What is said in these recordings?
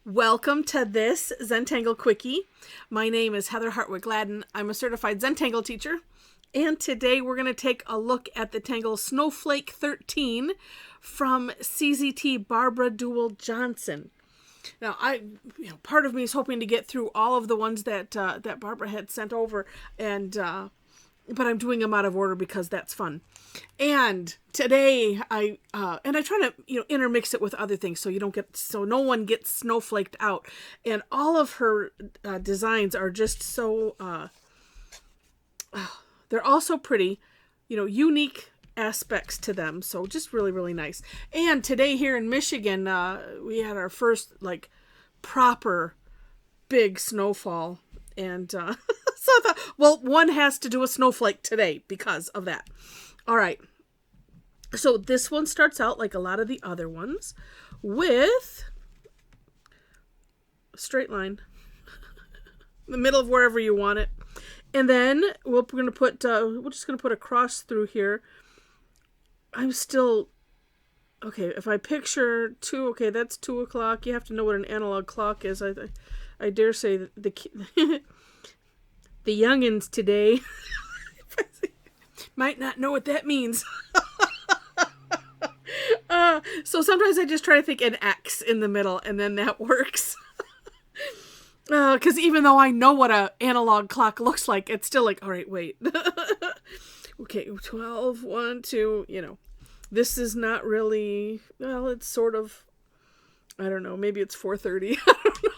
Welcome to this Zentangle Quickie. My name is Heather Hartwick Gladden. I'm a certified Zentangle teacher. And today we're going to take a look at the Tangle Snowflake 13 from CZT Barbara Duel Johnson. Now, part of me is hoping to get through all of the ones that Barbara had sent over, but I'm doing them out of order because that's fun. And today I try to intermix it with other things so no one gets snowflaked out. And all of her designs are just so they're all so pretty, unique aspects to them. So just really, really nice. And today here in Michigan, we had our first proper big snowfall. And so I thought, well, one has to do a snowflake today because of that. All right. So this one starts out like a lot of the other ones with a straight line in the middle of wherever you want it. And then we're just going to put a cross through here. If I picture 2, okay, that's 2 o'clock. You have to know what an analog clock is. I dare say the youngins today might not know what that means. So sometimes I just try to think an X in the middle, and then that works. Because even though I know what an analog clock looks like, it's still like, all right, wait. Okay, 12, 1, 2, This is not really, well, it's sort of, I don't know, maybe it's 4:30. I don't know.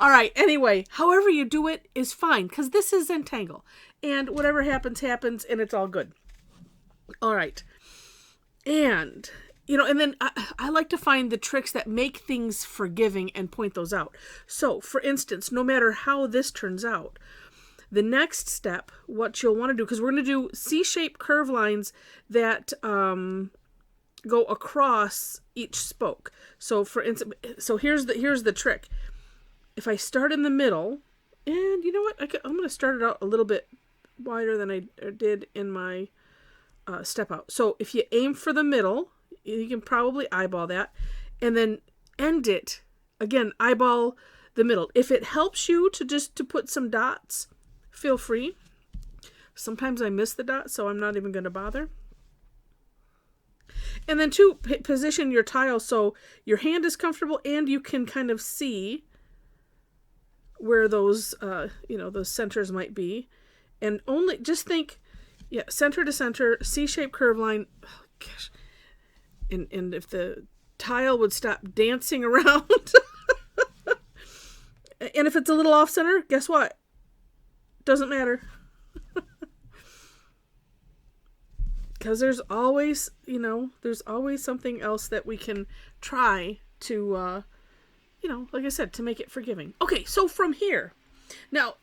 All right, anyway, however you do it is fine, because this is Zentangle. And whatever happens, happens, and it's all good. All right. And, and then I like to find the tricks that make things forgiving and point those out. So, for instance, no matter how this turns out, the next step, what you'll want to do, because we're going to do C-shaped curve lines that go across each spoke. So, for instance, here's the trick. If I start in the middle, and you know what, I'm going to start it out a little bit wider than I did in my step out. So if you aim for the middle, you can probably eyeball that, and then end it, again, eyeball the middle. If it helps you to put some dots, feel free. Sometimes I miss the dots, so I'm not even going to bother. And then position your tile so your hand is comfortable and you can kind of see where those those centers might be. And only just think, center to center, C-shaped curve line. Oh, gosh. And if the tile would stop dancing around, and if it's a little off center, guess what? Doesn't matter. Because there's always something else that we can try to, like I said, to make it forgiving. Okay, so from here, now,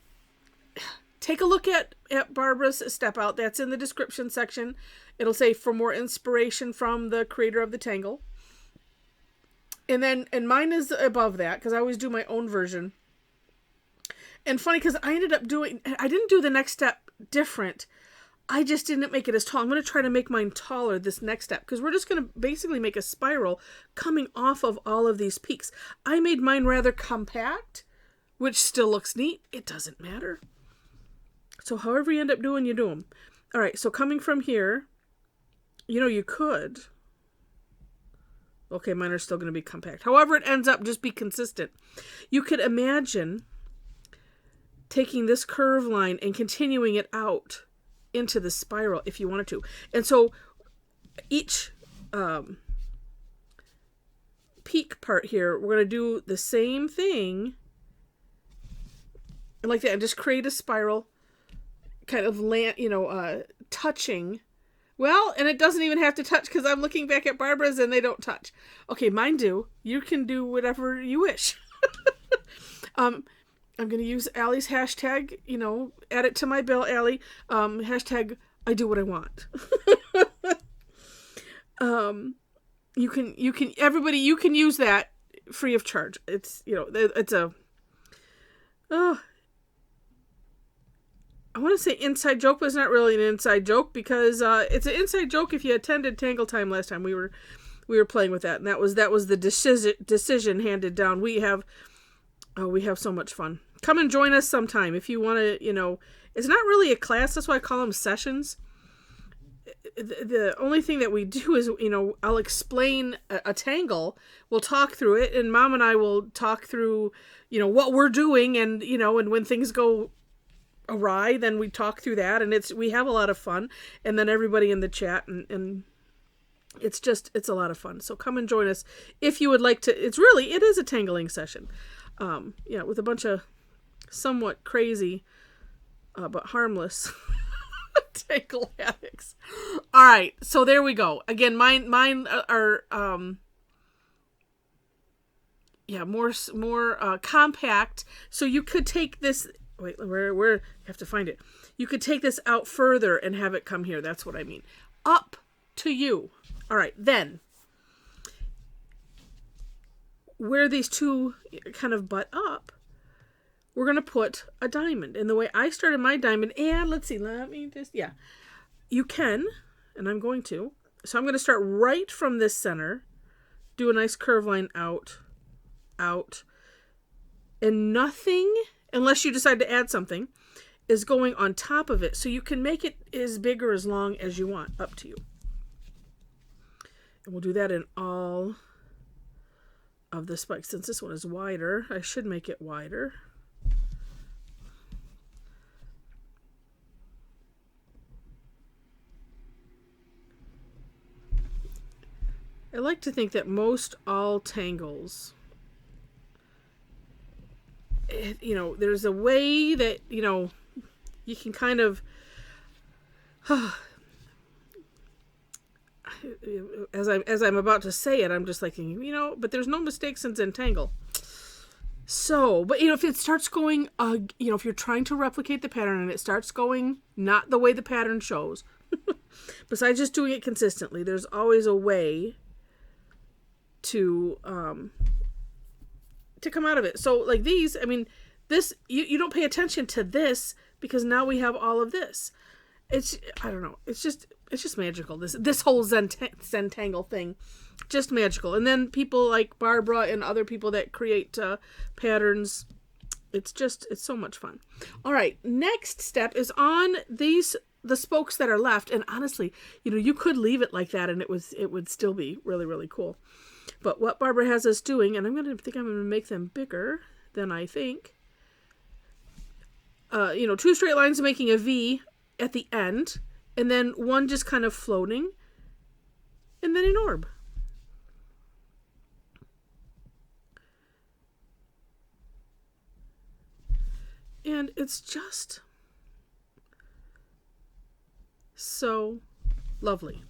take a look at Barbara's step out. That's in the description section. It'll say for more inspiration from the creator of the Tangle. And mine is above that because I always do my own version. And funny because I didn't do the next step different. I just didn't make it as tall. I'm going to try to make mine taller this next step because we're just going to basically make a spiral coming off of all of these peaks. I made mine rather compact, which still looks neat. It doesn't matter. So however you end up doing, you do them. All right, so coming from here, you could. Okay, mine are still going to be compact. However it ends up, just be consistent. You could imagine taking this curve line and continuing it out into the spiral if you wanted to. And so each peak part here, we're going to do the same thing. And like that, and just create a spiral. Kind of touching. Well, and it doesn't even have to touch because I'm looking back at Barbara's and they don't touch. Okay, mine do. You can do whatever you wish. I'm going to use Allie's hashtag, add it to my bill, Allie. Hashtag, I do what I want. Everybody, you can use that free of charge. It's, I want to say inside joke, but it's not really an inside joke because it's an inside joke if you attended Tangle Time last time. We were we were playing with that, and that was the decision handed down. We have so much fun. Come and join us sometime if you want to. It's not really a class. That's why I call them sessions. The only thing that we do is, I'll explain a tangle. We'll talk through it, and Mom and I will talk through, what we're doing, and, and when things go awry, then we talk through that, and we have a lot of fun, and then everybody in the chat, and it's a lot of fun. So come and join us if you would like to. It is a tangling session, with a bunch of somewhat crazy, but harmless tangle addicts. All right, so there we go. Again, mine are more compact. So you could take this. Wait, where you have to find it. You could take this out further and have it come here. That's what I mean. Up to you. All right, then where these two kind of butt up, we're going to put a diamond. And the way I started my diamond, and you can, and I'm going to. So I'm going to start right from this center, do a nice curve line out, and nothing, unless you decide to add something, is going on top of it. So you can make it as big or as long as you want, up to you. And we'll do that in all of the spikes. Since this one is wider, I should make it wider. I like to think that most all tangles, there's a way that, you can kind of, as I'm about to say it, I'm just like thinking, but there's no mistakes in Zentangle. So, but if it starts going, if you're trying to replicate the pattern and it starts going not the way the pattern shows, besides just doing it consistently, there's always a way to come out of it. So like these, this, you don't pay attention to this because now we have all of this. I don't know. It's just magical. This whole Zentangle thing, just magical. And then people like Barbara and other people that create patterns. It's so much fun. All right. Next step is on the spokes that are left. And honestly, you could leave it like that and it would still be really, really cool. But what Barbara has us doing, and I'm going to make them bigger than I think. 2 straight lines making a V at the end, and then one just kind of floating, and then an orb. And it's just so lovely.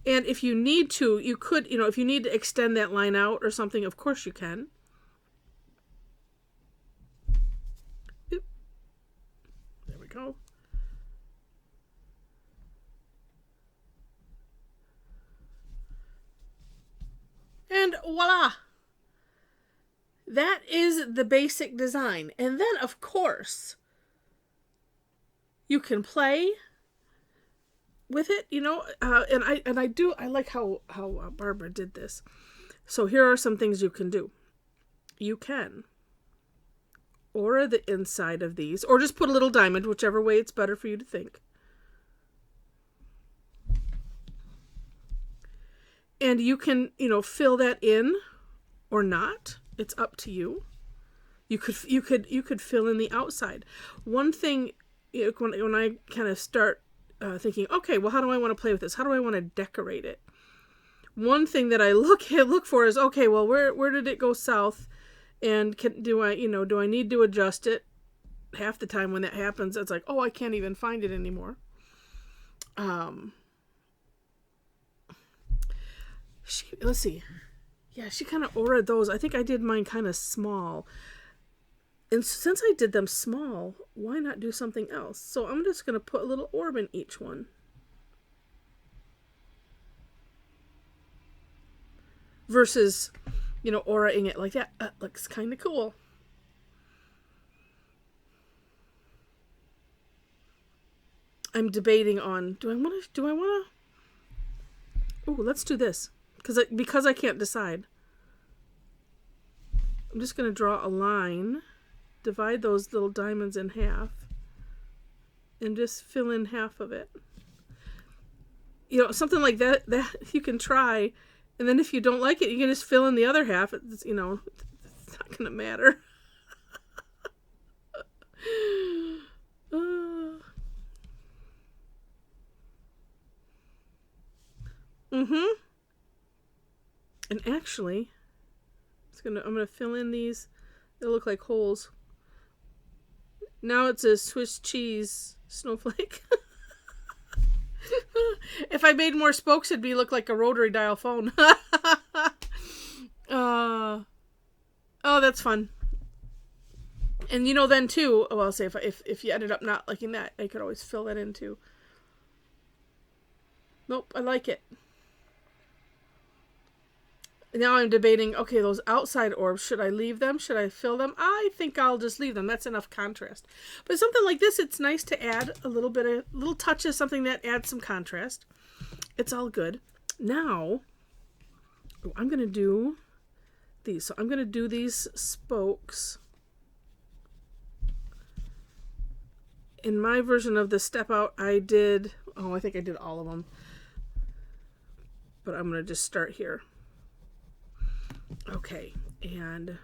And if you need to, you could, if you need to extend that line out or something, of course you can. Oop. There we go. And voila! That is the basic design. And then, of course, you can play with it, I like how Barbara did this. So here are some things you can do. You can aura the inside of these, or just put a little diamond, whichever way it's better for you to think. And you can, fill that in or not. It's up to you. You could fill in the outside. One thing, when I kind of start thinking, okay, well, how do I want to play with this? How do I want to decorate it? One thing that I look for is, okay, well, where did it go south? And do I need to adjust it? Half the time when that happens, it's like, oh, I can't even find it anymore. Let's see. Yeah, she kind of auraed those. I think I did mine kind of small. And since I did them small, why not do something else? So I'm just going to put a little orb in each one. Versus, auraing it like that. Looks kind of cool. I'm debating on, do I want to, oh, let's do this. Because I can't decide. I'm just going to draw a line, divide those little diamonds in half, and just fill in half of it. Something like that you can try, and then if you don't like it, you can just fill in the other half. It's not going to matter. And actually, I'm gonna fill in these. They'll look like holes. Now it's a Swiss cheese snowflake. If I made more spokes, it'd look like a rotary dial phone. Oh, that's fun. And then too, well, I'll say if you ended up not liking that, I could always fill that in too. Nope, I like it. Now I'm debating, okay, those outside orbs, should I leave them? Should I fill them? I think I'll just leave them. That's enough contrast. But something like this, it's nice to add a little touch of something that adds some contrast. It's all good. Now, I'm going to do these. So I'm going to do these spokes. In my version of the step out, I think I did all of them. But I'm going to just start here. Okay, and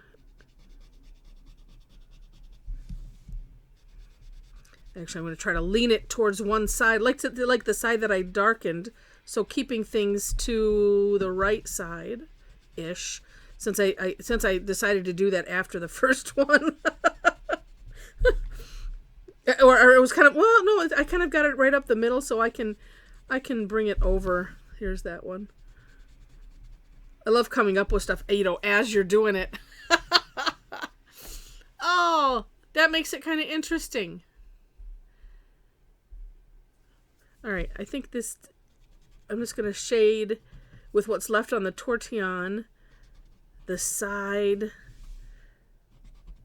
actually I'm going to try to lean it towards one side, like the side that I darkened, so keeping things to the right side-ish, since I decided to do that after the first one. or it was kind of, well, no, I kind of got it right up the middle, so I can bring it over. Here's that one. I love coming up with stuff, as you're doing it. Oh, that makes it kind of interesting. All right, I think I'm just going to shade with what's left on the Tortillion, the side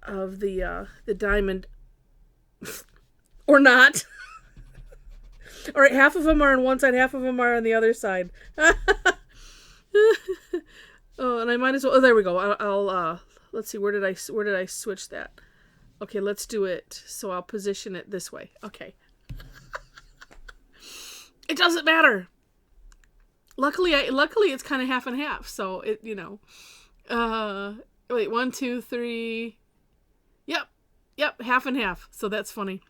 of the diamond, or not. All right, half of them are on one side, half of them are on the other side. Oh, and I might as well. Oh, there we go. I'll let's see. Where did I switch that? Okay, let's do it. So I'll position it this way. Okay. It doesn't matter. Luckily it's kind of half and half. So it, wait, 1, 2, 3. Yep, half and half. So that's funny.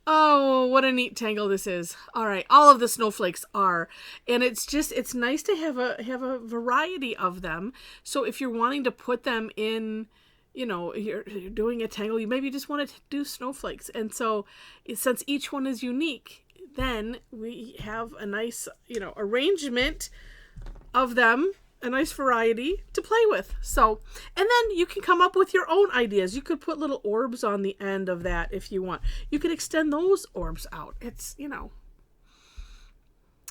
Oh, what a neat tangle this is. All right, all of the snowflakes are, and it's nice to have a variety of them. So if you're wanting to put them in, you're doing a tangle, you maybe just want to do snowflakes. And so since each one is unique, then we have a nice, arrangement of them, a nice variety to play with. So, and then you can come up with your own ideas. You could put little orbs on the end of that if you want. You could extend those orbs out. It's,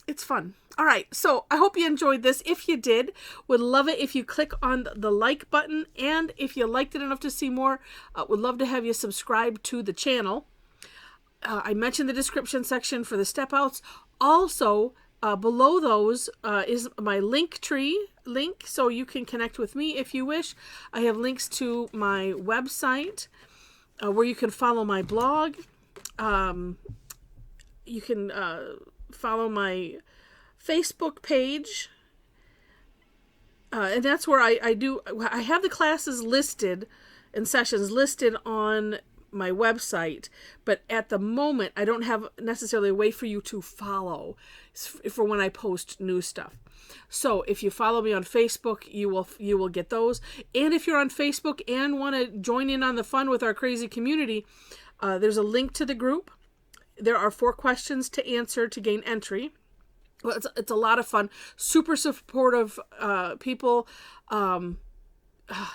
it's fun. All right. So I hope you enjoyed this. If you did, would love it if you click on the like button. And if you liked it enough to see more, would love to have you subscribe to the channel. I mentioned the description section for the step outs. Also, below those is my Linktree link, so you can connect with me if you wish. I have links to my website where you can follow my blog. You can follow my Facebook page. And that's where I have the classes listed and sessions listed on my website, but at the moment I don't have necessarily a way for you to follow for when I post new stuff. So if you follow me on Facebook, you will get those. And if you're on Facebook and want to join in on the fun with our crazy community, there's a link to the group. There are 4 questions to answer to gain entry. Well, it's a lot of fun. Super supportive people.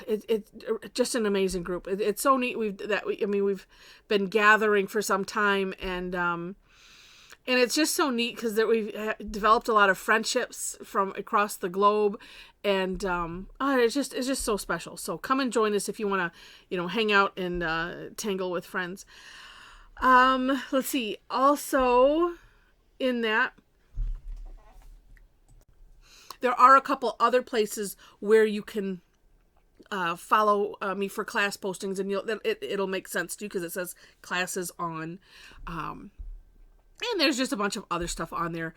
It's just an amazing group. It's so neat. We've been gathering for some time, and it's just so neat because we've developed a lot of friendships from across the globe, and it's just so special. So come and join us if you want to, hang out and tangle with friends. Let's see. Also in that, there are a couple other places where you can follow me for class postings, and it'll make sense to you because it says classes on. And there's just a bunch of other stuff on there.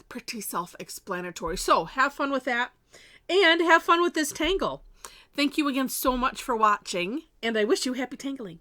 Pretty self-explanatory. So have fun with that. And have fun with this tangle. Thank you again so much for watching. And I wish you happy tangling.